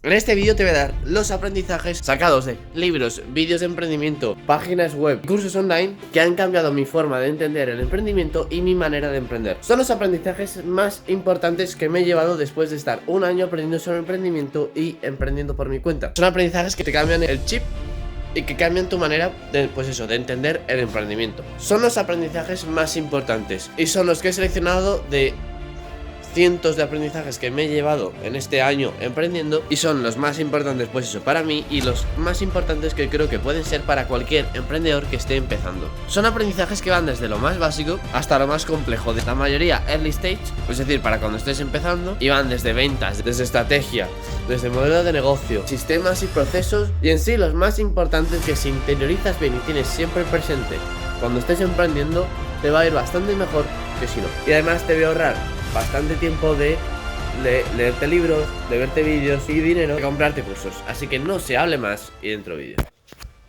En este vídeo te voy a dar los aprendizajes sacados de libros, vídeos de emprendimiento, páginas web, cursos online que han cambiado mi forma de entender el emprendimiento y mi manera de emprender. Son los aprendizajes más importantes que me he llevado después de estar un año aprendiendo sobre emprendimiento y emprendiendo por mi cuenta. Son aprendizajes que te cambian el chip y que cambian tu manera de, de entender el emprendimiento. Son los aprendizajes más importantes y son los que he seleccionado de cientos de aprendizajes que me he llevado en este año emprendiendo, y son los más importantes para mí, y los más importantes que creo que pueden ser para cualquier emprendedor que esté empezando. Son aprendizajes que van desde lo más básico hasta lo más complejo, de la mayoría early stage, es decir, para cuando estés empezando, y van desde ventas, desde estrategia, desde modelo de negocio, sistemas y procesos, y en sí los más importantes que si interiorizas bien y tienes siempre presente cuando estés emprendiendo, te va a ir bastante mejor que si no. Y además te voy a ahorrar bastante tiempo de leerte libros, de verte vídeos y dinero de comprarte cursos. Así que no se hable más y dentro vídeo.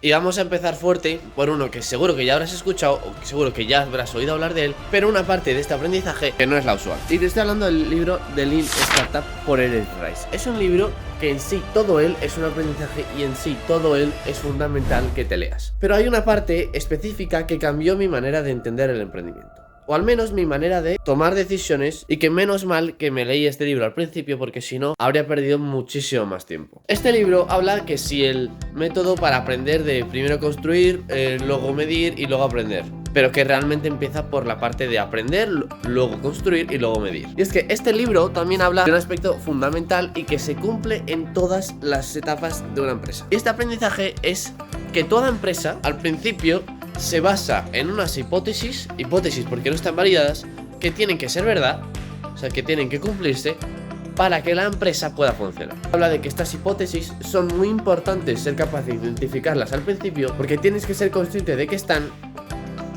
Y vamos a empezar fuerte por uno que seguro que ya habrás escuchado o que seguro que ya habrás oído hablar de él, pero una parte de este aprendizaje que no es la usual. Y te estoy hablando del libro de Lean Startup por Eric Ries. Es un libro que en sí todo él es un aprendizaje y en sí todo él es fundamental que te leas. Pero hay una parte específica que cambió mi manera de entender el emprendimiento, o al menos mi manera de tomar decisiones, y que menos mal que me leí este libro al principio, porque si no habría perdido muchísimo más tiempo. Este libro habla que si el método para aprender de primero construir, luego medir y luego aprender, pero que realmente empieza por la parte de aprender, luego construir y luego medir. Y es que este libro también habla de un aspecto fundamental y que se cumple en todas las etapas de una empresa. Y este aprendizaje es que toda empresa al principio se basa en unas hipótesis porque no están validadas, que tienen que ser verdad, o sea, que tienen que cumplirse para que la empresa pueda funcionar. Habla de que estas hipótesis son muy importantes ser capaz de identificarlas al principio, porque tienes que ser consciente de que están,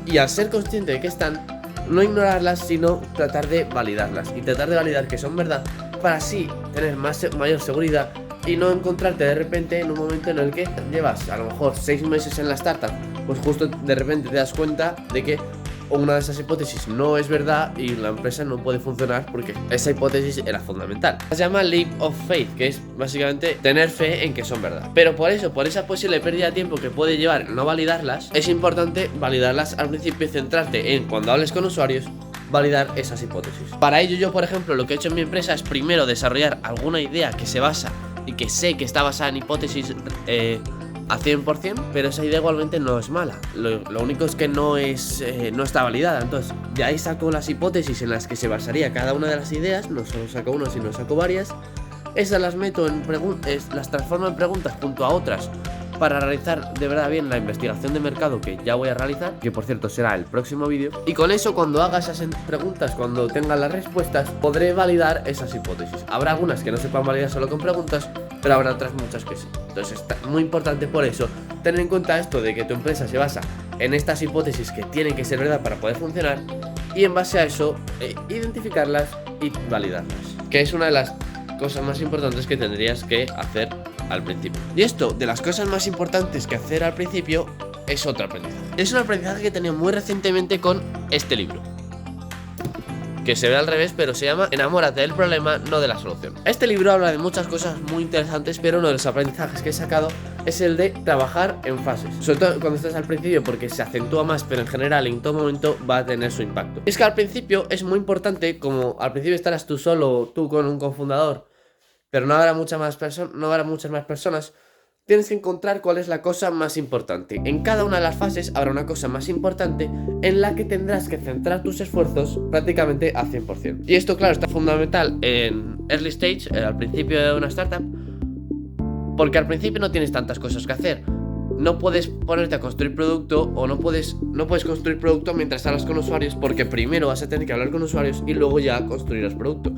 y al ser consciente de que están, no ignorarlas, sino tratar de validarlas, y tratar de validar que son verdad, para así tener mayor seguridad y no encontrarte de repente en un momento en el que llevas a lo mejor 6 meses en la startup, pues justo de repente te das cuenta de que una de esas hipótesis no es verdad y la empresa no puede funcionar porque esa hipótesis era fundamental. Se llama leap of faith, que es básicamente tener fe en que son verdad. Pero por esa posible pérdida de tiempo que puede llevar no validarlas, es importante validarlas al principio y centrarte en, cuando hables con usuarios, validar esas hipótesis. Para ello yo, por ejemplo, lo que he hecho en mi empresa es primero desarrollar alguna idea que se basa y que sé que está basada en hipótesis a 100%, pero esa idea igualmente no es mala. Lo único es que no está validada. Entonces de ahí saco las hipótesis en las que se basaría cada una de las ideas. No solo saco una, sino saco varias. Esas las meto en las transformo en preguntas junto a otras para realizar de verdad bien la investigación de mercado que ya voy a realizar, que por cierto será el próximo vídeo. Y con eso, cuando haga esas preguntas, cuando tenga las respuestas, podré validar esas hipótesis. Habrá algunas que no se puedan validar solo con preguntas, pero habrá otras muchas que sí. Entonces está muy importante por eso tener en cuenta esto de que tu empresa se basa en estas hipótesis que tienen que ser verdad para poder funcionar, y en base a eso identificarlas y validarlas, que es una de las cosas más importantes que tendrías que hacer al principio. Y esto de las cosas más importantes que hacer al principio es otro aprendizaje. Es un aprendizaje que he tenido muy recientemente con este libro, que se ve al revés, pero se llama Enamórate del problema, no de la solución. Este libro habla de muchas cosas muy interesantes, pero uno de los aprendizajes que he sacado es el de trabajar en fases, sobre todo cuando estás al principio, porque se acentúa más, pero en general en todo momento va a tener su impacto. Y es que al principio es muy importante, como al principio estarás tú solo, tú con un cofundador, pero no habrá muchas más personas, tienes que encontrar cuál es la cosa más importante. En cada una de las fases habrá una cosa más importante en la que tendrás que centrar tus esfuerzos prácticamente al 100%. Y esto, claro, está fundamental en early stage, al principio de una startup, porque al principio no tienes tantas cosas que hacer. No puedes ponerte a construir producto, o no puedes construir producto mientras hablas con usuarios, porque primero vas a tener que hablar con usuarios y luego ya construirás producto.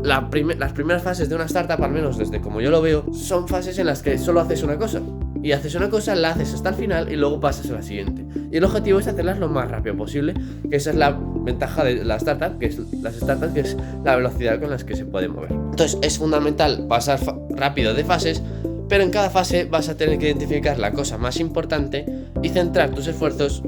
Las primeras fases de una startup, al menos desde como yo lo veo, son fases en las que solo haces una cosa. Y haces una cosa, la haces hasta el final y luego pasas a la siguiente. Y el objetivo es hacerlas lo más rápido posible, que esa es la ventaja de la startup, que es la velocidad con la que se puede mover. Entonces es fundamental pasar rápido de fases, pero en cada fase vas a tener que identificar la cosa más importante y centrar tus esfuerzos,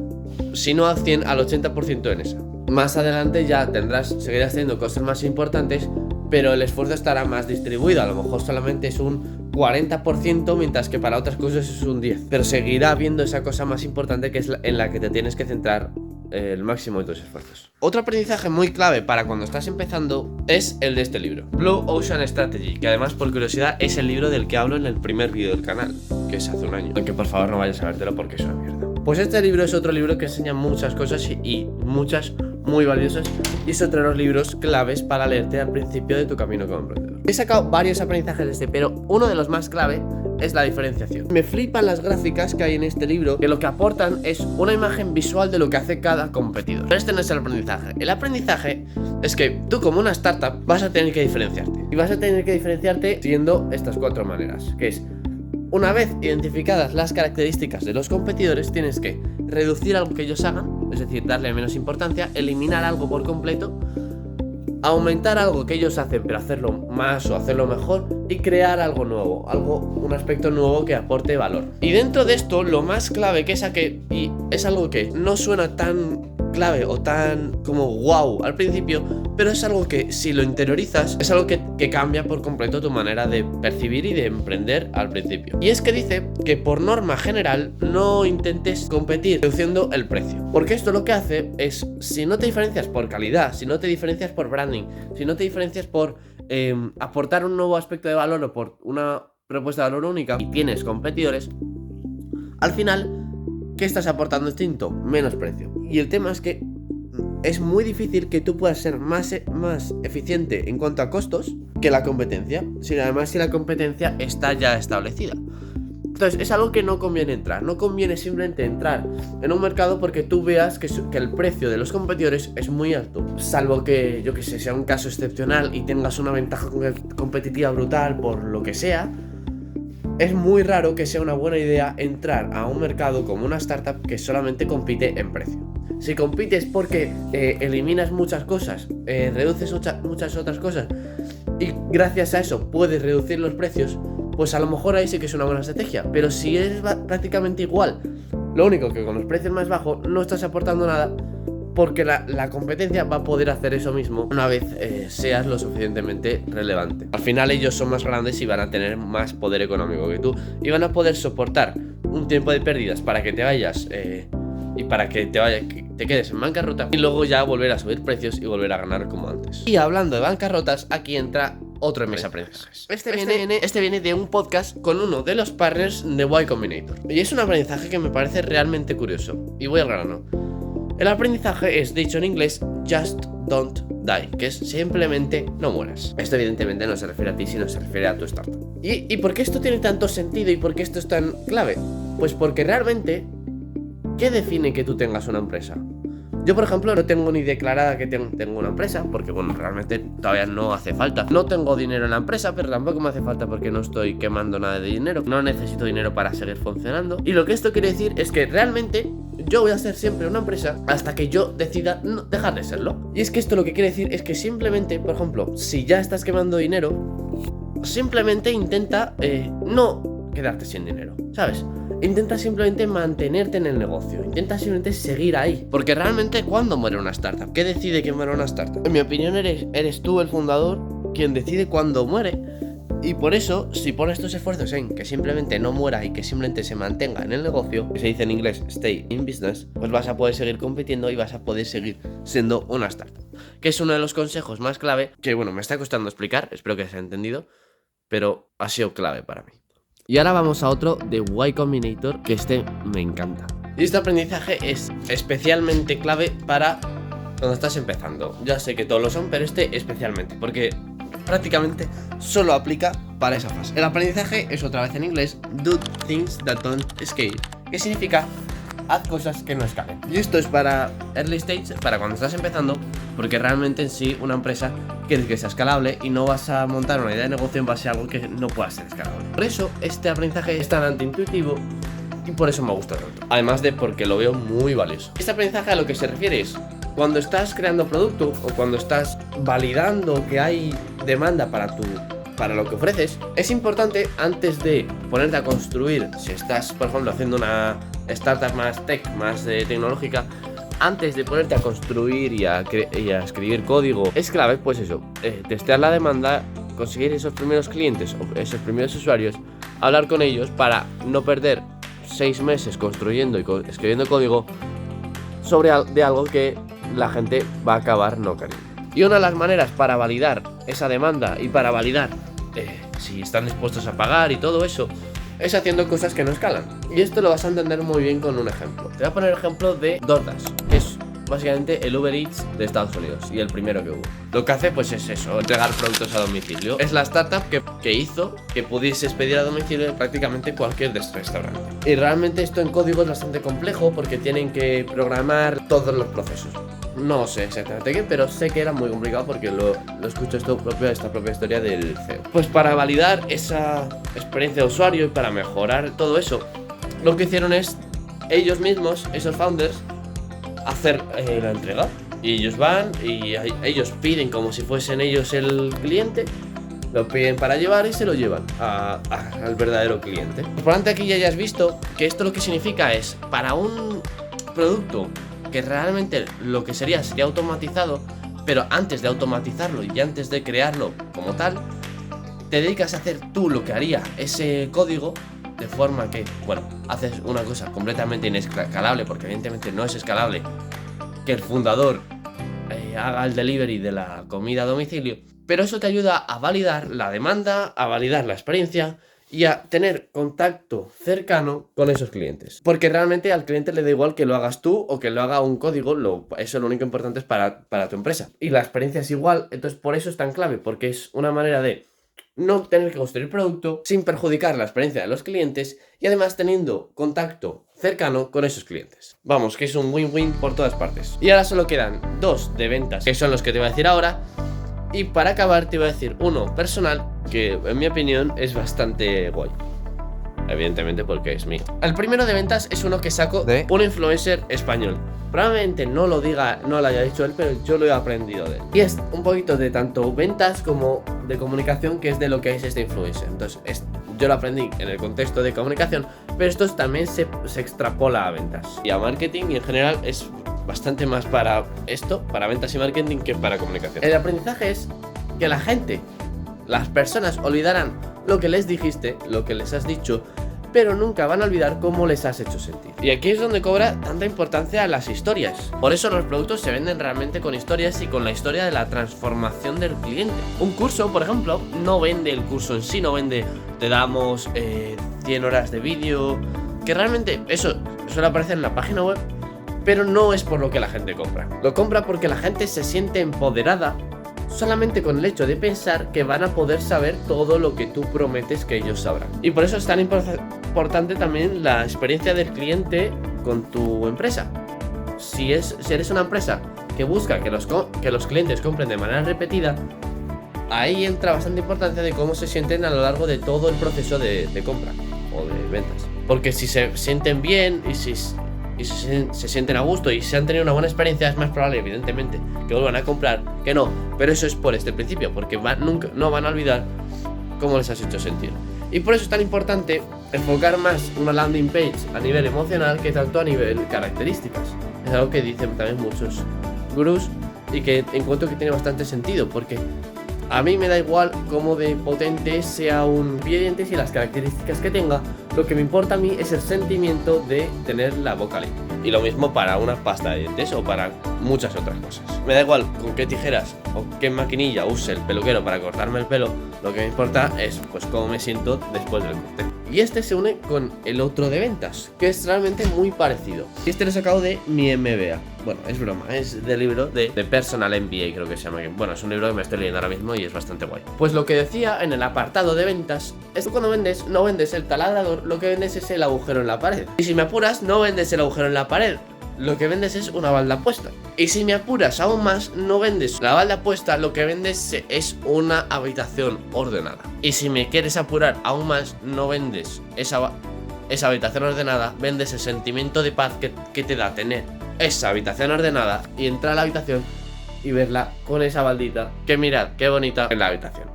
si no al 100, al 80% en esa. Más adelante ya seguirás teniendo cosas más importantes, pero el esfuerzo estará más distribuido. A lo mejor solamente es un 40%, mientras que para otras cosas es un 10%. Pero seguirá habiendo esa cosa más importante que es en la que te tienes que centrar el máximo de tus esfuerzos. Otro aprendizaje muy clave para cuando estás empezando es el de este libro, Blue Ocean Strategy, que además, por curiosidad, es el libro del que hablo en el primer vídeo del canal, que es hace un año. Aunque por favor no vayas a vértelo porque es una mierda. Pues este libro es otro libro que enseña muchas cosas y muchas muy valiosas, y es otro de los libros claves para leerte al principio de tu camino como emprendedor. He sacado varios aprendizajes de este, pero uno de los más clave es la diferenciación. Me flipan las gráficas que hay en este libro, que lo que aportan es una imagen visual de lo que hace cada competidor. Pero este no es el aprendizaje. El aprendizaje es que tú, como una startup, vas a tener que diferenciarte. Y vas a tener que diferenciarte siguiendo estas 4 maneras, que es: una vez identificadas las características de los competidores, tienes que reducir algo que ellos hagan, es decir, darle menos importancia, eliminar algo por completo, aumentar algo que ellos hacen pero hacerlo más o hacerlo mejor, y crear algo nuevo, un aspecto nuevo que aporte valor. Y dentro de esto, lo más clave que saqué, y es algo que no suena tan clave o tan como wow al principio, pero es algo que si lo interiorizas es algo que cambia por completo tu manera de percibir y de emprender al principio. Y es que dice que por norma general no intentes competir reduciendo el precio, porque esto lo que hace es, si no te diferencias por calidad, si no te diferencias por branding, si no te diferencias por aportar un nuevo aspecto de valor o por una propuesta de valor única, y tienes competidores, al final, ¿qué estás aportando distinto? Menos precio. Y el tema es que es muy difícil que tú puedas ser más eficiente en cuanto a costos que la competencia, si la competencia está ya establecida. Entonces es algo que no conviene entrar. No conviene simplemente entrar en un mercado porque tú veas que el precio de los competidores es muy alto, salvo que, yo que sé, sea un caso excepcional y tengas una ventaja competitiva brutal por lo que sea. Es muy raro que sea una buena idea entrar a un mercado como una startup que solamente compite en precio. Si compites porque eliminas muchas cosas, reduces muchas otras cosas, y gracias a eso puedes reducir los precios, pues a lo mejor ahí sí que es una buena estrategia. Pero si es prácticamente igual, lo único que con los precios más bajos no estás aportando nada, porque la competencia va a poder hacer eso mismo una vez seas lo suficientemente relevante. Al final ellos son más grandes y van a tener más poder económico que tú, y van a poder soportar un tiempo de pérdidas para que te vayas y para que te quedes en bancarrota, y luego ya volver a subir precios y volver a ganar como antes. Y hablando de bancarrotas, aquí entra otro de mis aprendizajes. Este viene de un podcast con uno de los partners de Y Combinator, y es un aprendizaje que me parece realmente curioso, y voy al grano. El aprendizaje es dicho en inglés Just Don't Die, que es simplemente no mueras. Esto evidentemente no se refiere a ti, sino se refiere a tu startup. ¿Y por qué esto tiene tanto sentido y por qué esto es tan clave? Pues porque realmente, ¿qué define que tú tengas una empresa? Yo, por ejemplo, no tengo ni declarada que tengo una empresa, porque bueno, realmente todavía no hace falta. No tengo dinero en la empresa, pero tampoco me hace falta porque no estoy quemando nada de dinero. No necesito dinero para seguir funcionando. Y lo que esto quiere decir es que realmente yo voy a ser siempre una empresa hasta que yo decida no dejar de serlo. Y es que esto lo que quiere decir es que simplemente, por ejemplo, si ya estás quemando dinero, simplemente intenta no quedarte sin dinero, ¿sabes? Intenta simplemente mantenerte en el negocio. Intenta simplemente seguir ahí. Porque realmente, ¿cuándo muere una startup? ¿Qué decide que muere una startup? En mi opinión, eres tú, el fundador, quien decide cuándo muere. Y por eso, si pones tus esfuerzos en que simplemente no muera y que simplemente se mantenga en el negocio, que se dice en inglés stay in business, pues vas a poder seguir compitiendo y vas a poder seguir siendo una startup. Que es uno de los consejos más clave, que bueno, me está costando explicar, espero que se haya entendido, pero ha sido clave para mí. Y ahora vamos a otro de Y Combinator, que me encanta. Y este aprendizaje es especialmente clave para cuando estás empezando. Ya sé que todos lo son, pero especialmente, porque prácticamente solo aplica para esa fase. El aprendizaje es otra vez en inglés Do things that don't scale, que significa haz cosas que no escalen. Y esto es para early stage, para cuando estás empezando, porque realmente en sí una empresa quieres que sea escalable y no vas a montar una idea de negocio en base a algo que no pueda ser escalable. Por eso este aprendizaje es tan antiintuitivo y por eso me gusta tanto. Además de porque lo veo muy valioso. Este aprendizaje a lo que se refiere es cuando estás creando producto o cuando estás validando que hay demanda para lo que ofreces, es importante, antes de ponerte a construir, si estás por ejemplo haciendo una startup más tech, más tecnológica, antes de ponerte a construir y a escribir código, es clave, pues eso, testear la demanda, conseguir esos primeros clientes o esos primeros usuarios, hablar con ellos para no perder 6 meses construyendo y escribiendo código de algo que la gente va a acabar no queriendo. Y una de las maneras para validar esa demanda y para validar si están dispuestos a pagar y todo eso, es haciendo cosas que no escalan. Y esto lo vas a entender muy bien con un ejemplo. Te voy a poner el ejemplo de DoorDash, que es básicamente el Uber Eats de Estados Unidos y el primero que hubo. Lo que hace pues es eso, entregar productos a domicilio. Es la startup que hizo que pudieses pedir a domicilio de prácticamente cualquier restaurante. Y realmente esto en código es bastante complejo porque tienen que programar todos los procesos. No sé exactamente qué, pero sé que era muy complicado porque lo escucho esta propia historia del CEO. Pues para validar esa experiencia de usuario y para mejorar todo eso, lo que hicieron es ellos mismos, esos founders, hacer la entrega. Y ellos van y ellos piden como si fuesen ellos el cliente, lo piden para llevar y se lo llevan al verdadero cliente. Por antes aquí ya has visto que esto lo que significa es, para un producto que realmente lo que sería automatizado, pero antes de automatizarlo y antes de crearlo como tal, te dedicas a hacer tú lo que haría ese código, de forma que, bueno, haces una cosa completamente inescalable, porque evidentemente no es escalable que el fundador haga el delivery de la comida a domicilio, pero eso te ayuda a validar la demanda, a validar la experiencia y a tener contacto cercano con esos clientes. Porque realmente al cliente le da igual que lo hagas tú o que lo haga un código, eso lo único importante es para tu empresa. Y la experiencia es igual, entonces por eso es tan clave, porque es una manera de no tener que construir producto sin perjudicar la experiencia de los clientes y además teniendo contacto cercano con esos clientes. Vamos, que es un win-win por todas partes. Y ahora solo quedan 2 de ventas, que son los que te voy a decir ahora. Y para acabar te voy a decir uno personal, que en mi opinión es bastante guay. Evidentemente porque es mío. El primero de ventas es uno que saco de un influencer español. Probablemente no lo haya dicho él, pero yo lo he aprendido de él. Y es un poquito de tanto ventas como de comunicación, que es de lo que es este influencer. Entonces, yo lo aprendí en el contexto de comunicación, pero esto también se extrapola a ventas y a marketing, y en general es bastante más para esto, para ventas y marketing, que para comunicación. El aprendizaje es que las personas olvidarán lo que les dijiste, lo que les has dicho, pero nunca van a olvidar cómo les has hecho sentir. Y aquí es donde cobra tanta importancia las historias. Por eso los productos se venden realmente con historias y con la historia de la transformación del cliente. Un curso, por ejemplo, no vende el curso en sí, no vende, te damos 100 horas de vídeo, que realmente eso suele aparecer en la página web, pero no es por lo que la gente compra. Lo compra porque la gente se siente empoderada solamente con el hecho de pensar que van a poder saber todo lo que tú prometes que ellos sabrán. Y por eso es tan importante también la experiencia del cliente con tu empresa. Si eres una empresa que busca que los clientes compren de manera repetida, ahí entra bastante importancia de cómo se sienten a lo largo de todo el proceso de compra o de ventas. Porque si se sienten bien y si se sienten a gusto y si han tenido una buena experiencia, es más probable, evidentemente, que vuelvan a comprar que no. Pero eso es por este principio, porque no van a olvidar cómo les has hecho sentir. Y por eso es tan importante enfocar más una landing page a nivel emocional que tanto a nivel características. Es algo que dicen también muchos gurús y que encuentro que tiene bastante sentido, porque a mí me da igual cómo de potente sea un cepillo de dientes y las características que tenga. Lo que me importa a mí es el sentimiento de tener la boca limpia. Y lo mismo para una pasta de dientes o para muchas otras cosas. Me da igual con qué tijeras o qué maquinilla use el peluquero para cortarme el pelo. Lo que me importa es pues cómo me siento después del corte. Y este se une con el otro de ventas, que es realmente muy parecido. Y este lo he sacado de mi MBA. Bueno, es broma, es del libro de Personal MBA, creo que se llama. Bueno, es un libro que me estoy leyendo ahora mismo y es bastante guay. Pues lo que decía en el apartado de ventas es que cuando vendes, no vendes el taladrador, lo que vendes es el agujero en la pared. Y si me apuras, no vendes el agujero en la pared, lo que vendes es una balda puesta. Y si me apuras aún más, no vendes la balda puesta, lo que vendes es una habitación ordenada. Y si me quieres apurar aún más, no vendes esa habitación ordenada, vendes el sentimiento de paz que te da tener esa habitación ordenada y entrar a la habitación y verla con esa baldita, que mirad, qué bonita en la habitación.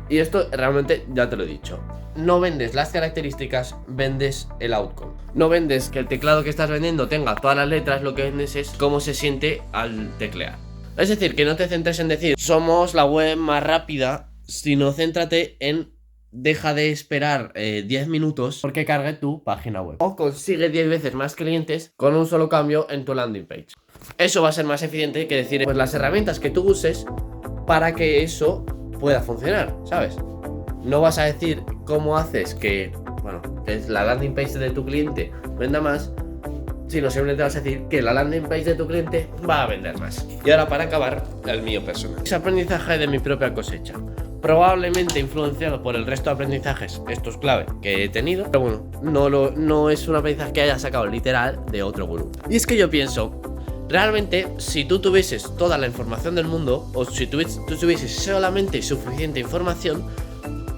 Y esto realmente ya te lo he dicho. No vendes las características, vendes el outcome. No vendes que el teclado que estás vendiendo tenga todas las letras, lo que vendes es cómo se siente al teclear. Es decir, que no te centres en decir somos la web más rápida, sino céntrate en deja de esperar 10 minutos porque cargue tu página web. O consigue 10 veces más clientes con un solo cambio en tu landing page. Eso va a ser más eficiente que decir pues las herramientas que tú uses para que eso pueda funcionar, ¿sabes? No vas a decir cómo haces que, bueno, que la landing page de tu cliente venda más, sino simplemente vas a decir que la landing page de tu cliente va a vender más. Y ahora para acabar, el mío personal. Ese aprendizaje de mi propia cosecha. Probablemente influenciado por el resto de aprendizajes, esto es clave, que he tenido, pero bueno, no es un aprendizaje que haya sacado literal de otro gurú. Y es que yo pienso, realmente, si tú tuvieses toda la información del mundo, o si tú tuvieses solamente suficiente información,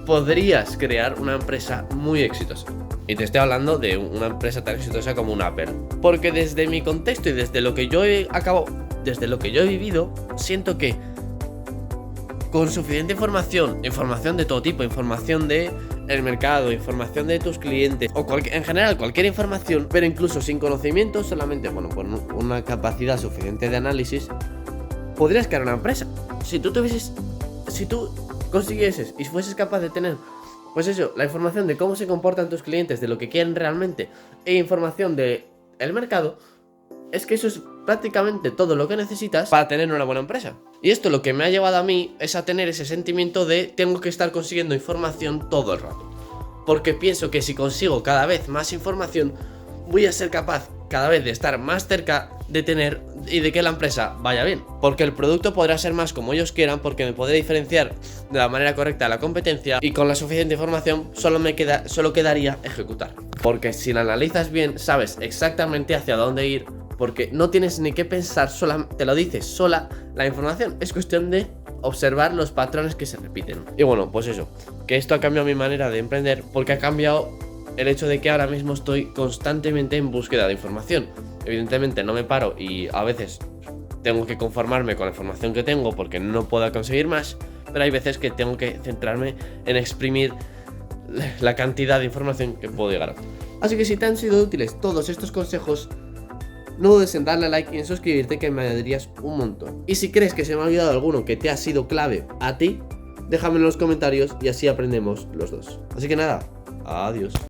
podrías crear una empresa muy exitosa. Y te estoy hablando de una empresa tan exitosa como una Apple. Porque desde mi contexto y desde lo que yo he vivido, siento que con suficiente información de todo tipo, información de el mercado, información de tus clientes o en general cualquier información, pero incluso sin conocimiento, solamente con una capacidad suficiente de análisis, podrías crear una empresa. Si tú consiguieses y fueses capaz de tener, pues eso, la información de cómo se comportan tus clientes, de lo que quieren realmente, e información de el mercado, es que eso es prácticamente todo lo que necesitas para tener una buena empresa. Y esto lo que me ha llevado a mí es a tener ese sentimiento de tengo que estar consiguiendo información todo el rato. Porque pienso que si consigo cada vez más información, voy a ser capaz cada vez de estar más cerca de tener y de que la empresa vaya bien. Porque el producto podrá ser más como ellos quieran, porque me podré diferenciar de la manera correcta de la competencia y con la suficiente información solo quedaría ejecutar. Porque si la analizas bien, sabes exactamente hacia dónde ir, porque no tienes ni que pensar, te lo dices sola la información. Es cuestión de observar los patrones que se repiten. Y bueno, pues eso, que esto ha cambiado mi manera de emprender porque ha cambiado el hecho de que ahora mismo estoy constantemente en búsqueda de información. Evidentemente no me paro y a veces tengo que conformarme con la información que tengo porque no puedo conseguir más, pero hay veces que tengo que centrarme en exprimir la cantidad de información que puedo llegar a tener. Así que si te han sido útiles todos estos consejos, no dudes en darle a like y en suscribirte, que me ayudarías un montón. Y si crees que se me ha olvidado alguno que te ha sido clave a ti, déjame en los comentarios y así aprendemos los dos. Así que nada, adiós.